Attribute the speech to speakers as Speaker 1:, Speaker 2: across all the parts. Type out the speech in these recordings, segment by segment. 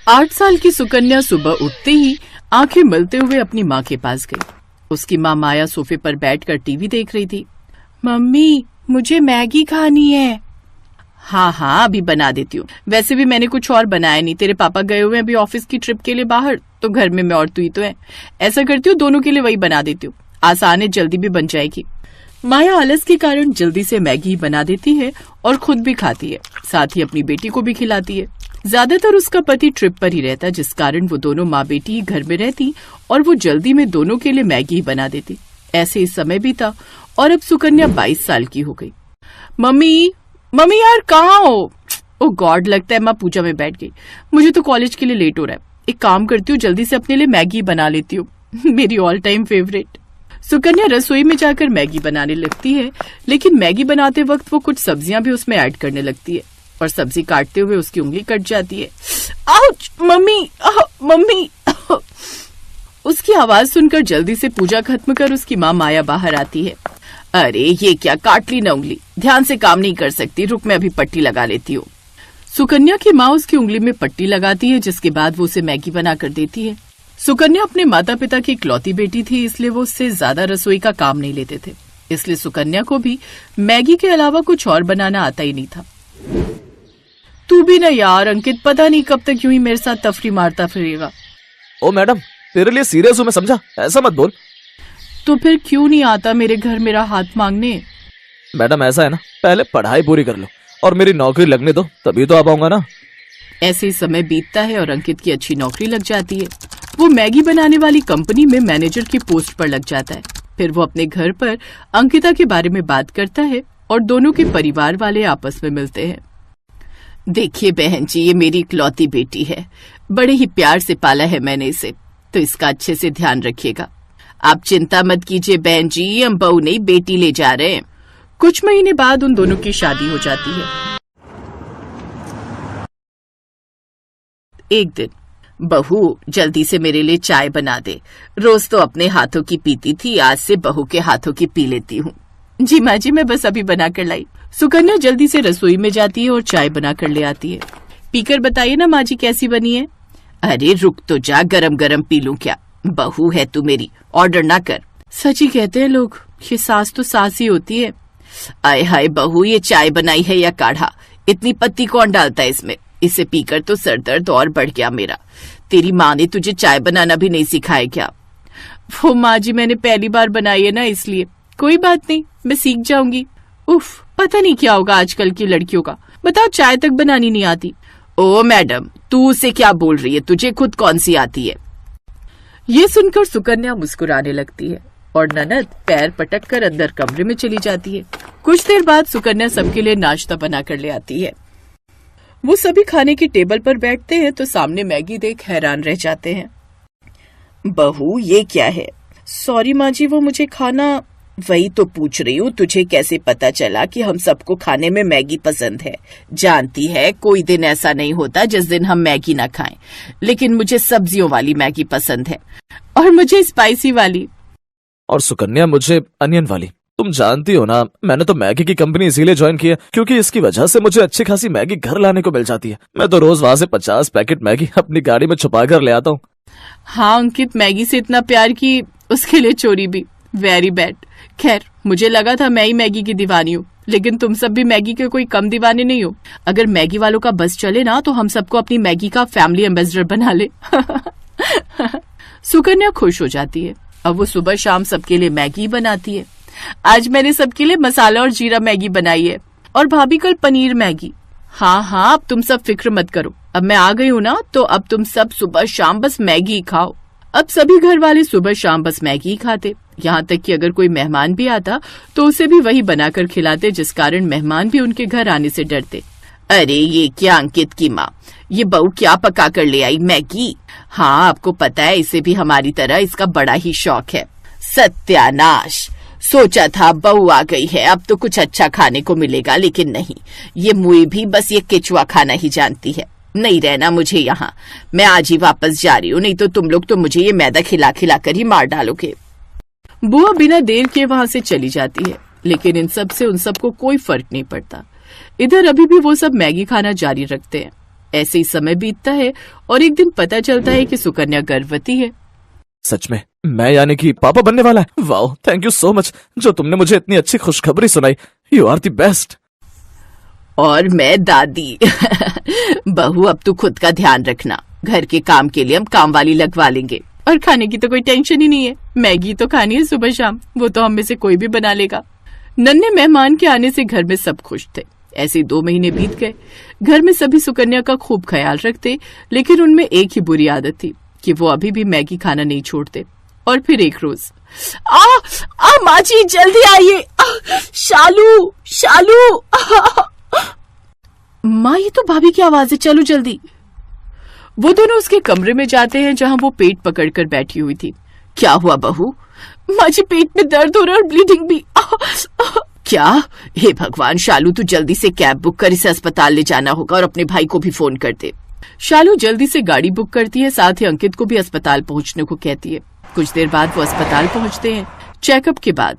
Speaker 1: 8 साल की सुकन्या सुबह उठते ही आंखें मलते हुए अपनी माँ के पास गई। उसकी माँ माया सोफे पर बैठकर टीवी देख रही थी। मम्मी, मुझे मैगी खानी है। हाँ, अभी बना देती हूँ। वैसे भी मैंने कुछ और बनाया नहीं, तेरे पापा गए हुए हैं अभी ऑफिस की ट्रिप के लिए बाहर, तो घर में मैं और तू ही तो है। ऐसा करती हूँ, दोनों के लिए वही बना देती हूँ, आसान है, जल्दी भी बन जाएगी। माया आलस के कारण जल्दी से मैगी बना देती है और खुद भी खाती है, साथ ही अपनी बेटी को भी खिलाती है। ज्यादातर उसका पति ट्रिप पर ही रहता, जिस कारण वो दोनों माँ बेटी ही घर में रहती और वो जल्दी में दोनों के लिए मैगी बना देती। ऐसे ही समय बीता और अब सुकन्या 22 साल की हो गई। मम्मी यार कहाँ हो? ओ गॉड, लगता है माँ पूजा में बैठ गई। मुझे तो कॉलेज के लिए लेट हो रहा है। एक काम करती हूँ, जल्दी से अपने लिए मैगी बना लेती हूँ। मेरी ऑल टाइम फेवरेट। सुकन्या रसोई में जाकर मैगी बनाने लगती है, लेकिन मैगी बनाते वक्त वो कुछ सब्जियां भी उसमें ऐड करने लगती है और सब्जी काटते हुए उसकी उंगली कट जाती है। Ouch mummy. उसकी आवाज सुनकर जल्दी से पूजा खत्म कर उसकी माँ माया बाहर आती है। अरे ये क्या, काट ली ना उंगली, ध्यान से काम नहीं कर सकती, रुक मैं अभी पट्टी लगा लेती हूँ। सुकन्या की माँ उसकी उंगली में पट्टी लगाती है, जिसके बाद वो उसे मैगी बना कर देती है। सुकन्या अपने माता पिता की इकलौती बेटी थी, इसलिए वो उससे ज्यादा रसोई का काम नहीं लेते थे, इसलिए सुकन्या को भी मैगी के अलावा कुछ और बनाना आता ही नहीं था। तू भी ना यार अंकित, पता नहीं कब तक यूं ही मेरे साथ तफरी मारता फिरेगा।
Speaker 2: ओ मैडम, तेरे लिए सीरियस हूँ मैं, समझा? ऐसा मत बोल।
Speaker 1: तो फिर क्यों नहीं आता मेरे घर मेरा हाथ मांगने?
Speaker 2: मैडम ऐसा है ना, पहले पढ़ाई पूरी कर लो और मेरी नौकरी लगने दो, तभी तो आ पाऊंगा ना।
Speaker 1: ऐसे ही समय बीतता है और अंकित की अच्छी नौकरी लग जाती है। वो मैगी बनाने वाली कंपनी में मैनेजर की पोस्ट पर लग जाता है। फिर वो अपने घर पर अंकिता के बारे में बात करता है और दोनों के परिवार वाले आपस में मिलते हैं। देखिए बहन जी, ये मेरी इकलौती बेटी है, बड़े ही प्यार से पाला है मैंने इसे, तो इसका अच्छे से ध्यान रखिएगा। आप चिंता मत कीजिए बहन जी, हम बहू नहीं बेटी ले जा रहे हैं। कुछ महीने बाद उन दोनों की शादी हो जाती है। एक दिन, बहू जल्दी से मेरे लिए चाय बना दे, रोज तो अपने हाथों की पीती थी, आज से बहू के हाथों की पी लेती हूँ। जी माँ जी, मैं बस अभी बना कर लाई। सुकन्या जल्दी से रसोई में जाती है और चाय बना कर ले आती है। पीकर बताइए ना माँ जी कैसी बनी है। अरे रुक तो जा, गरम गरम पी लूं क्या, बहू है तू मेरी, ऑर्डर ना कर। सच ही कहते हैं लोग, ये सास तो सास ही होती है। आय हाय बहू, ये चाय बनाई है या काढ़ा, इतनी पत्ती कौन डालता है इसमें, इसे पीकर तो सर दर्द और बढ़ गया मेरा। तेरी माँ ने तुझे चाय बनाना भी नहीं सिखाया क्या? वो माँ जी मैंने पहली बार बनाई है ना, इसलिए। कोई बात नहीं, मैं सीख जाऊंगी। उफ, पता नहीं क्या होगा आजकल की लड़कियों का, बताओ चाय तक बनानी नहीं आती। ओ मैडम, तू उसे क्या बोल रही है, तुझे खुद कौन सी आती है? ये सुनकर सुकन्या मुस्कुराने लगती है और ननद पैर पटक कर अंदर कमरे में चली जाती है। कुछ देर बाद सुकन्या सबके लिए नाश्ता बना कर ले आती है। वो सभी खाने की टेबल पर बैठते हैं तो सामने मैगी देख हैरान रह जाते हैं। बहू ये क्या है? सॉरी माँ जी, वो मुझे खाना। वही तो पूछ रही हूँ, तुझे कैसे पता चला कि हम सबको खाने में मैगी पसंद है? जानती है कोई दिन ऐसा नहीं होता जिस दिन हम मैगी ना खाएं, लेकिन मुझे सब्जियों वाली मैगी पसंद है और मुझे स्पाइसी वाली।
Speaker 2: और सुकन्या मुझे अनियन वाली। तुम जानती हो ना, मैंने तो मैगी की कंपनी इसीलिए ज्वाइन की है क्योंकि इसकी वजह से मुझे अच्छी खासी मैगी घर लाने को मिल जाती है। मैं तो रोज वहाँ से 50 पैकेट मैगी अपनी गाड़ी में छुपा कर ले आता हूँ।
Speaker 1: हाँ अंकित, मैगी से इतना प्यार की उसके लिए चोरी भी, वेरी बैड। खैर, मुझे लगा था मैं ही मैगी की दीवानी हूँ, लेकिन तुम सब भी मैगी के कोई कम दीवाने नहीं हो। अगर मैगी वालों का बस चले ना तो हम सबको अपनी मैगी का फैमिली एम्बेसडर बना ले। सुकन्या खुश हो जाती है। अब वो सुबह शाम सबके लिए मैगी बनाती है। आज मैंने सबके लिए मसाला और जीरा मैगी बनाई है और भाभी कल पनीर मैगी। हाँ, अब तुम सब फिक्र मत करो, अब मैं आ गई हूँ ना, तो अब तुम सब सुबह शाम बस मैगी खाओ। अब सभी घर वाले सुबह शाम बस मैगी ही खाते, यहाँ तक कि अगर कोई मेहमान भी आता तो उसे भी वही बनाकर खिलाते, जिस कारण मेहमान भी उनके घर आने से डरते। अरे ये क्या अंकित की माँ, ये बहू क्या पका कर ले आई, मैगी? हाँ आपको पता है, इसे भी हमारी तरह इसका बड़ा ही शौक है। सत्यानाश, सोचा था बहू आ गई है अब तो कुछ अच्छा खाने को मिलेगा, लेकिन नहीं, ये मुई भी बस ये केचुआ खाना ही जानती है। नहीं रहना मुझे यहाँ, मैं आज ही वापस जा रही हूँ, नहीं तो तुम लोग तो मुझे ये मैदा खिला खिला कर ही मार डालोगे। बुआ बिना देर के वहाँ से चली जाती है, लेकिन इन सब से उन सबको कोई फर्क नहीं पड़ता। इधर अभी भी वो सब मैगी खाना जारी रखते हैं। ऐसे ही समय बीतता है और एक दिन पता चलता है कि सुकन्या गर्भवती है।
Speaker 2: सच में मैं यानी कि पापा बनने वाला है। Wow, thank you so much जो तुमने मुझे इतनी अच्छी खुशखबरी सुनाई। You are the best.
Speaker 1: और मैं दादी। बहू, अब तू खुद का ध्यान रखना। घर के काम के लिए हम काम वाली लगवा लेंगे और खाने की तो कोई टेंशन ही नहीं है। मैगी तो खानी है सुबह शाम, वो तो हम में से कोई भी बना लेगा। नन्हे मेहमान के आने से घर में सब खुश थे। ऐसे 2 महीने बीत गए। घर में सभी सुकन्या का खूब ख्याल रखते, लेकिन उनमें एक ही बुरी आदत थी कि वो अभी भी मैगी खाना नहीं छोड़ते। और फिर एक रोज, माँ जी जल्दी आइए, शालू शालू। माँ, ये तो भाभी की आवाज है, चलो जल्दी। वो दोनों उसके कमरे में जाते हैं जहां वो पेट पकड़कर बैठी हुई थी। क्या हुआ बहू? माँ जी, पेट में दर्द हो रहा है और ब्लीडिंग भी। क्या? हे भगवान, शालू तू जल्दी से कैब बुक कर, इसे अस्पताल ले जाना होगा और अपने भाई को भी फोन कर दे। शालू जल्दी से गाड़ी बुक करती है, साथ ही अंकित को भी अस्पताल पहुंचने को कहती है। कुछ देर बाद वो अस्पताल पहुंचते हैं। चेकअप के बाद,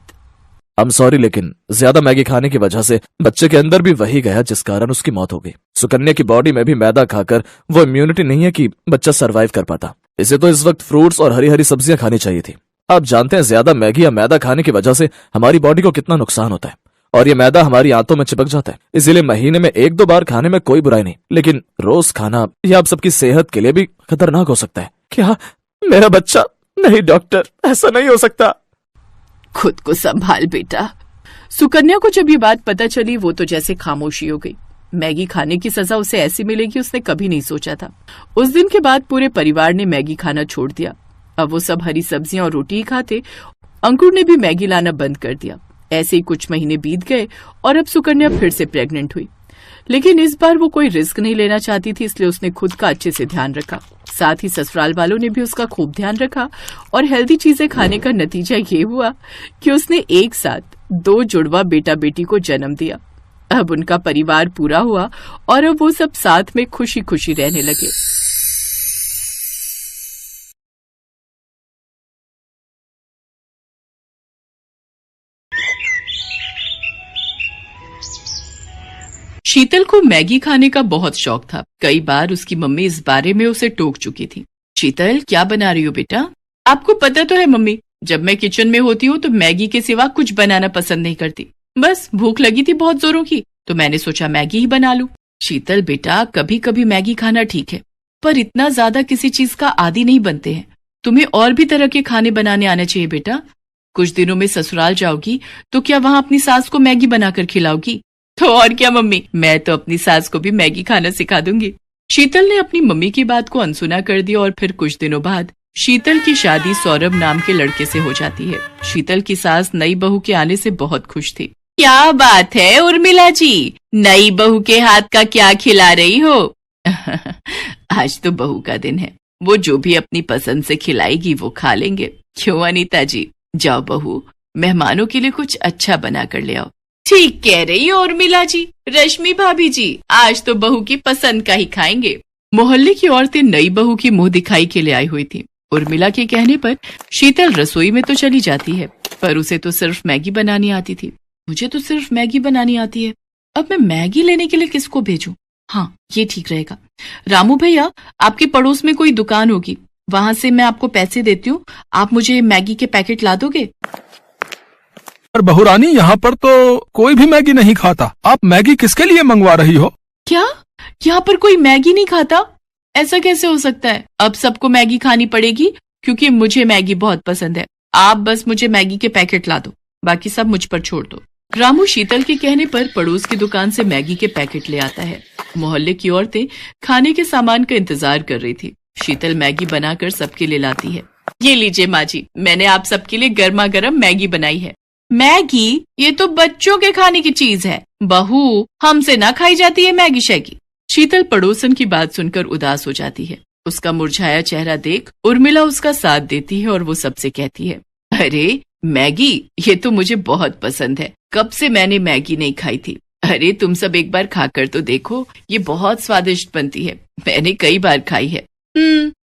Speaker 2: I'm sorry, लेकिन ज्यादा मैगी खाने की वजह से बच्चे के अंदर भी वही गया जिस कारण उसकी मौत हो गई। सुकन्या की बॉडी में भी मैदा खाकर वो इम्यूनिटी नहीं है कि बच्चा सरवाइव कर पाता। इसे तो इस वक्त फ्रूट्स और हरी हरी सब्जियां खानी चाहिए थी। आप जानते हैं ज्यादा मैगी या मैदा खाने की वजह से हमारी बॉडी को कितना नुकसान होता है, और ये मैदा हमारी आंतों में चिपक जाता है। इसीलिए महीने में 1-2 बार खाने में कोई बुराई नहीं, लेकिन रोज खाना यह आप सबकी सेहत के लिए भी खतरनाक हो सकता है। क्या मेरा बच्चा? नहीं डॉक्टर, ऐसा नहीं हो सकता।
Speaker 1: खुद को संभाल बेटा। सुकन्या को जब ये बात पता चली, वो तो जैसे खामोशी हो गई। मैगी खाने की सजा उसे ऐसी मिलेगी उसने कभी नहीं सोचा था। उस दिन के बाद पूरे परिवार ने मैगी खाना छोड़ दिया। अब वो सब हरी सब्जियां और रोटी ही खाते। अंकुर ने भी मैगी लाना बंद कर दिया। ऐसे ही कुछ महीने बीत गए और अब सुकन्या फिर से प्रेग्नेंट हुई, लेकिन इस बार वो कोई रिस्क नहीं लेना चाहती थी, इसलिए उसने खुद का अच्छे से ध्यान रखा। साथ ही ससुराल वालों ने भी उसका खूब ध्यान रखा और हेल्दी चीजें खाने का नतीजा ये हुआ कि उसने एक साथ 2 जुड़वा बेटा बेटी को जन्म दिया। अब उनका परिवार पूरा हुआ और अब वो सब साथ में खुशी खुशी रहने लगे। शीतल को मैगी खाने का बहुत शौक था। कई बार उसकी मम्मी इस बारे में उसे टोक चुकी थी। शीतल, क्या बना रही हो बेटा? आपको पता तो है मम्मी, जब मैं किचन में होती हूँ तो मैगी के सिवा कुछ बनाना पसंद नहीं करती। बस भूख लगी थी बहुत जोरों की, तो मैंने सोचा मैगी ही बना लूं। शीतल बेटा, कभी कभी मैगी खाना ठीक है, पर इतना ज्यादा किसी चीज का आदी नहीं बनते हैं। तुम्हें और भी तरह के खाने बनाने आने चाहिए बेटा। कुछ दिनों में ससुराल जाओगी तो क्या वहाँ अपनी सास को मैगी बनाकर खिलाओगी? तो और क्या मम्मी, मैं तो अपनी सास को भी मैगी खाना सिखा दूंगी। शीतल ने अपनी मम्मी की बात को अनसुना कर दिया और फिर कुछ दिनों बाद शीतल की शादी सौरभ नाम के लड़के से हो जाती है। शीतल की सास नई बहू के आने से बहुत खुश थी। क्या बात है उर्मिला जी, नई बहू के हाथ का क्या खिला रही हो? आज तो बहू का दिन है, वो जो भी अपनी पसंद से खिलाएगी वो खा लेंगे। क्यों अनीता जी? जाओ बहू, मेहमानों के लिए कुछ अच्छा बना कर ले आओ। ठीक कह रही हो उर्मिला जी। रश्मि भाभी जी, आज तो बहू की पसंद का ही खाएंगे। मोहल्ले की औरतें नई बहू की मुंह दिखाई के लिए आई हुई थी। उर्मिला के कहने पर शीतल रसोई में तो चली जाती है, पर उसे तो सिर्फ मैगी बनानी आती थी। मुझे तो सिर्फ मैगी बनानी आती है, अब मैं मैगी लेने के लिए किसको भेजूं? हाँ, ये ठीक रहेगा। रामू भैया, आपके पड़ोस में कोई दुकान होगी, वहां से मैं आपको पैसे देती हूँ, आप मुझे मैगी के पैकेट ला दोगे?
Speaker 3: पर बहुरानी, यहाँ पर तो कोई भी मैगी नहीं खाता। आप मैगी किसके लिए मंगवा रही हो?
Speaker 1: क्या यहाँ पर कोई मैगी नहीं खाता? ऐसा कैसे हो सकता है? अब सबको मैगी खानी पड़ेगी क्योंकि मुझे मैगी बहुत पसंद है। आप बस मुझे मैगी के पैकेट ला दो, बाकी सब मुझ पर छोड़ दो। रामू शीतल के कहने पर पड़ोस की दुकान से मैगी के पैकेट ले आता है। मोहल्ले की औरतें खाने के सामान का इंतजार कर रही थी। शीतल मैगी बनाकर सबके लिए लाती है। ये लीजिए माँ जी, मैंने आप सबके लिए गर्मा गर्म मैगी बनाई है। मैगी? ये तो बच्चों के खाने की चीज है बहू, हमसे ना खाई जाती है मैगी शैगी। शीतल पड़ोसन की बात सुनकर उदास हो जाती है। उसका मुरझाया चेहरा देख उर्मिला उसका साथ देती है और वो सबसे कहती है, अरे मैगी, ये तो मुझे बहुत पसंद है, कब से मैंने मैगी नहीं खाई थी। अरे तुम सब एक बार खाकर तो देखो, ये बहुत स्वादिष्ट बनती है, मैंने कई बार खाई है।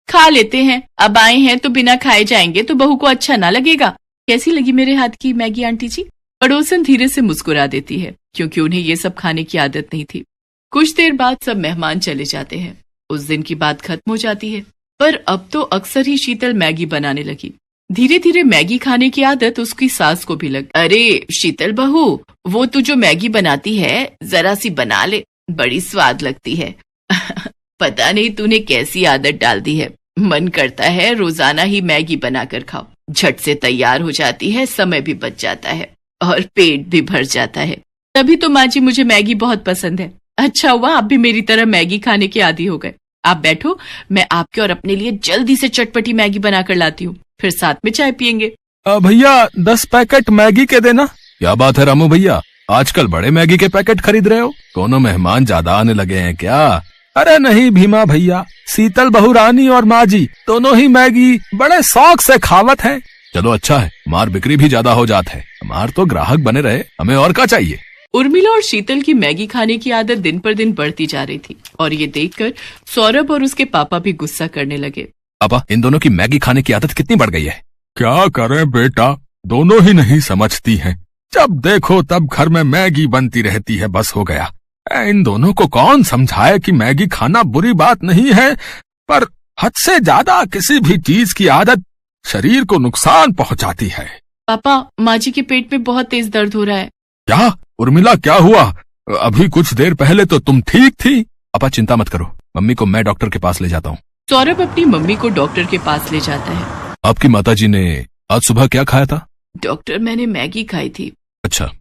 Speaker 1: खा लेते हैं, अब आए हैं तो बिना खाए जाएंगे तो बहू को अच्छा ना लगेगा। कैसी लगी मेरे हाथ की मैगी आंटी जी? पड़ोसन धीरे से मुस्कुरा देती है, क्योंकि उन्हें ये सब खाने की आदत नहीं थी। कुछ देर बाद सब मेहमान चले जाते हैं। उस दिन की बात खत्म हो जाती है। पर अब तो अक्सर ही शीतल मैगी बनाने लगी। धीरे धीरे मैगी खाने की आदत उसकी सास को भी लगी। अरे शीतल बहू, वो तू जो मैगी बनाती है जरा सी बना ले, बड़ी स्वाद लगती है। पता नहीं तूने कैसी आदत डाल दी है, मन करता है रोजाना ही मैगी बनाकर खाओ। झट से तैयार हो जाती है, समय भी बच जाता है और पेट भी भर जाता है। तभी तो माँ जी मुझे मैगी बहुत पसंद है। अच्छा हुआ आप भी मेरी तरह मैगी खाने के आदी हो गए। आप बैठो, मैं आपके और अपने लिए जल्दी से चटपटी मैगी बनाकर लाती हूँ, फिर साथ में चाय पियेंगे।
Speaker 3: भैया 10 पैकेट मैगी के देना। क्या बात है रामू भैया, आजकल बड़े मैगी के पैकेट खरीद रहे हो? कोनो मेहमान ज्यादा आने लगे हैं क्या? अरे नहीं भीमा भैया, शीतल बहू रानी और माँ जी दोनों ही मैगी बड़े शौक से खावत हैं। चलो अच्छा है, हमार बिक्री भी ज्यादा हो जात है, हमार तो ग्राहक बने रहे, हमें और क्या चाहिए।
Speaker 1: उर्मिला और शीतल की मैगी खाने की आदत दिन पर दिन बढ़ती जा रही थी और ये देखकर सौरभ और उसके पापा भी गुस्सा करने लगे।
Speaker 3: पापा, इन दोनों की मैगी खाने की आदत कितनी बढ़ गई है। क्या करें बेटा, दोनों ही नहीं समझती हैं। जब देखो तब घर में मैगी बनती रहती है, बस हो गया। इन दोनों को कौन समझाए कि मैगी खाना बुरी बात नहीं है, पर हद से ज्यादा किसी भी चीज की आदत शरीर को नुकसान पहुंचाती है।
Speaker 1: पापा, माँ जी के पेट में बहुत तेज दर्द हो रहा है।
Speaker 3: क्या उर्मिला, क्या हुआ? अभी कुछ देर पहले तो तुम ठीक थी। पापा चिंता मत करो, मम्मी को मैं डॉक्टर के पास ले जाता हूँ।
Speaker 1: सौरभ अपनी मम्मी को डॉक्टर के पास ले जाता है।
Speaker 3: आपकी माताजी ने आज सुबह क्या खाया था?
Speaker 1: डॉक्टर, मैंने मैगी खाई थी।
Speaker 3: अच्छा,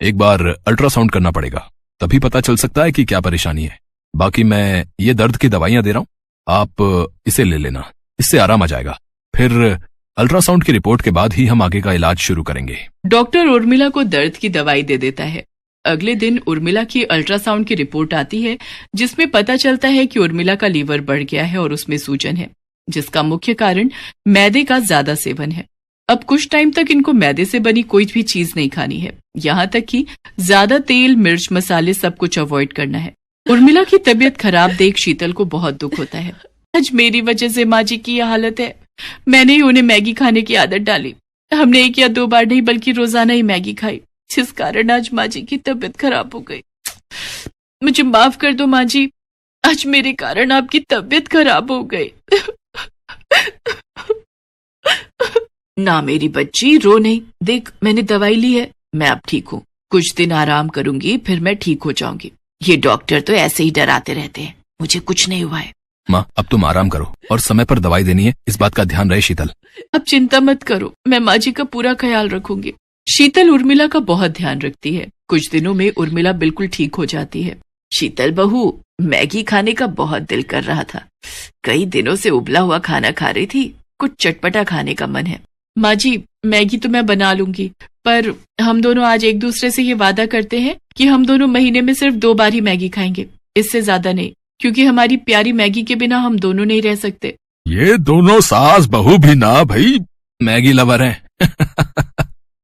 Speaker 3: एक बार अल्ट्रासाउंड करना पड़ेगा, तभी पता चल सकता है कि क्या परेशानी है। बाकी मैं ये दर्द की दवाइयां दे रहा हूँ, आप इसे ले लेना, इससे आराम आ जाएगा। फिर अल्ट्रासाउंड की रिपोर्ट के बाद ही हम आगे का इलाज शुरू करेंगे।
Speaker 1: डॉक्टर उर्मिला को दर्द की दवाई दे देता है। अगले दिन उर्मिला की अल्ट्रासाउंड की रिपोर्ट आती है, जिसमें पता चलता है कि उर्मिला का लीवर बढ़ गया है और उसमें सूजन है, जिसका मुख्य कारण मैदे का ज्यादा सेवन है। अब कुछ टाइम तक इनको मैदे से बनी कोई भी चीज नहीं खानी है, यहाँ तक कि ज्यादा तेल, मिर्च, मसाले सब कुछ अवॉइड करना है। उर्मिला की तबीयत खराब देख शीतल को बहुत दुख होता है। आज मेरी वजह से माँ जी की यह हालत है। मैंने ही उन्हें मैगी खाने की आदत डाली। हमने 1 या 2 बार नहीं बल्कि रोजाना ही मैगी खाई, जिस कारण आज माँ जी की तबीयत खराब हो गई। मुझे माफ कर दो माँ जी, आज मेरे कारण आपकी तबीयत खराब हो गई। ना मेरी बच्ची, रो नहीं, देख मैंने दवाई ली है, मैं अब ठीक हूँ। कुछ दिन आराम करूंगी, फिर मैं ठीक हो जाऊंगी। ये डॉक्टर तो ऐसे ही डराते रहते हैं, मुझे कुछ नहीं हुआ है।
Speaker 3: माँ, अब तुम आराम करो और समय पर दवाई देनी है, इस बात का ध्यान रहे शीतल।
Speaker 1: अब चिंता मत करो, मैं माँ जी का पूरा ख्याल रखूंगी। शीतल उर्मिला का बहुत ध्यान रखती है। कुछ दिनों में उर्मिला बिल्कुल ठीक हो जाती है। शीतल बहू, मैगी खाने का बहुत दिल कर रहा था, कई दिनों से उबला हुआ खाना खा रही थी, कुछ चटपटा खाने का मन है। माँ जी, मैगी तो मैं बना लूंगी, पर हम दोनों आज एक दूसरे से ये वादा करते हैं कि हम दोनों महीने में सिर्फ 2 बार ही मैगी खाएंगे, इससे ज्यादा नहीं, क्योंकि हमारी प्यारी मैगी के बिना हम दोनों नहीं रह सकते।
Speaker 3: ये दोनों सास बहू भी ना भाई मैगी लवर हैं।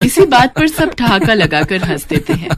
Speaker 1: इसी बात पर सब ठहाका लगाकर हंस देते हैं।